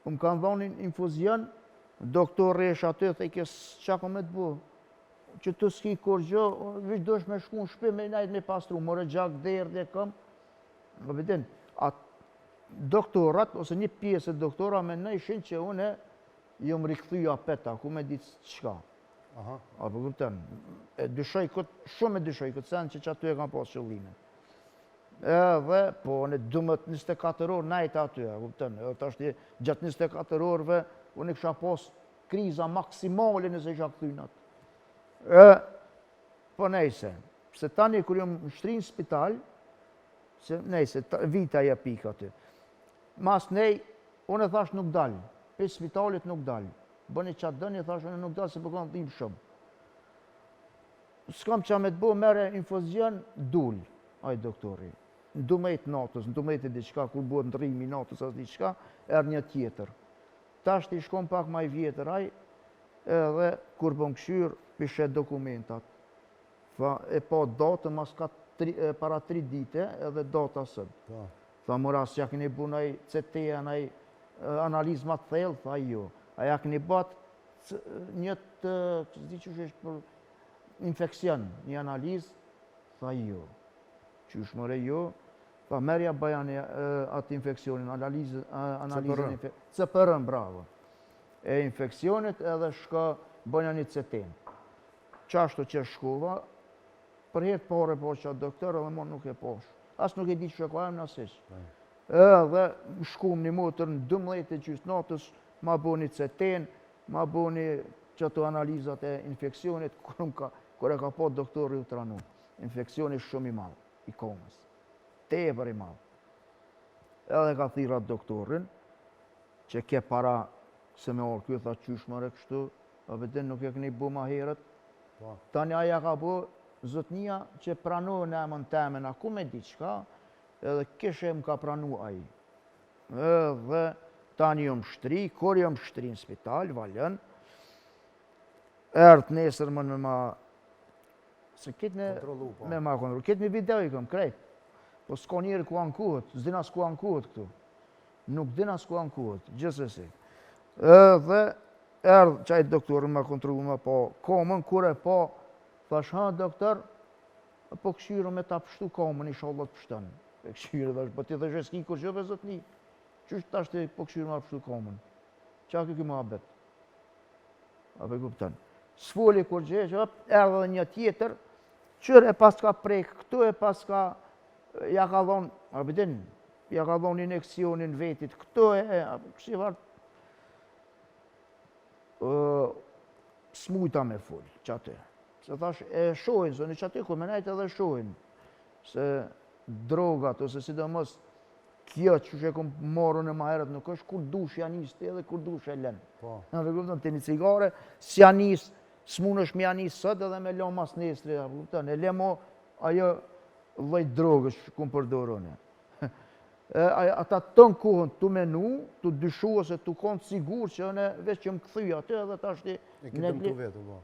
më kanë dhonin infuzion, doktor resh aty, dhe i kes qa ka me të bu, që të s'ki kur gjë, vish dosh me shku në shpi, me najt me pastru, more gjak derë dhe këm, më vedin, doktorat, ose një pjesë e doktora me nëjshin që une jom rikëthyja peta, ku me ditë qka. A për kupten, shumë e dyshoj këtë sen që aty e kam pas qëllime. Edhe, po, në 24 orë najtë aty, a kupten, gjatë 24 orëve, unë i kësha pas kriza maksimale nëse isha këthynat. Po nejse, se tani kër jom në shtri në spital, se nejse, vita ja pika aty. Mas nej, unë e thash nuk dalë, për spitalit nuk dalë. Bëni qatë dëni, thash unë nuk dalë, se për kanë dhimë shumë. S'kam qa me të bo, mere infuzion, dull, aj doktori. Në 12 natës, në 12 diqka, kur buhet në rrimi natës as diqka, erë një tjetër. Tash t'i shkom pak ma i vjetër aj, edhe kur bën këshyr, pishe dokumentat. E pa datë, mas ka para 3 dite, edhe data sënë. Tha mora, si ja keni bu nëj CT-a, nëj analizma të thellë, tha jo. A ja keni bat njëtë, që zdi që është për infekcion, një analizë, tha jo. Që është mëre jo, tha merja bajani atë infekcionin, analizën CPR-ën, bravo. E infekcionit edhe shka bënja një CT-n. Qashtu që shkova, për herë pare po që atë doktor, edhe mon nuk e posh. Asë nuk e di që ka e më nësish. Edhe shkum një motër në 12 gjysë natës, ma bo një CT-n, ma bo një qëto analizat e infekcionit, kër e ka po doktori u tranu. Infekcionit shumë i malë, i komës. Tepër i malë. Edhe ka thirat doktorin, që ke para se me orë kjo, tha qysh mëre kështu, a vedin nuk e këni bu ma herët. Tani aja ka bu zotnia që pranohë në emën temen, a ku me di qka, edhe kishe më ka pranu aji. Edhe tani jom shtri, kur jom shtri në spital, valën, ertë nesër më me ma, se kitë me ma kontrolu, kitë me video i këm, krejt, po s'ka njerë ku ankuhet, s'dina s'ku ankuhet këtu, nuk dina s'ku ankuhet, gjithsesi. Edhe erdhë qaj doktorën ma kontrolu me po komën, kur e po, thash, ha doktor, po këshyru me ta pështu komën, i shallat pështën. E këshyru dhe po ti dhe shëski kur qëve zotni, qështë ta shte po këshyru me pështu komën. Qa këky më abet? A pe kuptan. S'foli kur gjesh, erdhë dhe një tjetër, qërë e pas ka prek, këtu e pas ka, ja ka dhonë, a bedin, ja ka dhonë injekcionin vetit, këtu e, kështu vartë, s'mujta me full, që aty. Se thash, e shojnë, zoni që aty ku me najtë edhe shojnë, se drogat, ose sidomos kjo që e kom marrë në maherët, nuk është kur dush janis të edhe kur dush e len. Në vëgëvëtën të një cigare, si janis, s'mun është me janis sët edhe me lo mas nesri, e le mo ajo dhejt drogës që kum përdorone. Ata tën kohën të menu, të dyshu ose të konë sigur që në veç që më këthyja atë edhe ta shti... E këtë më të vetë, po.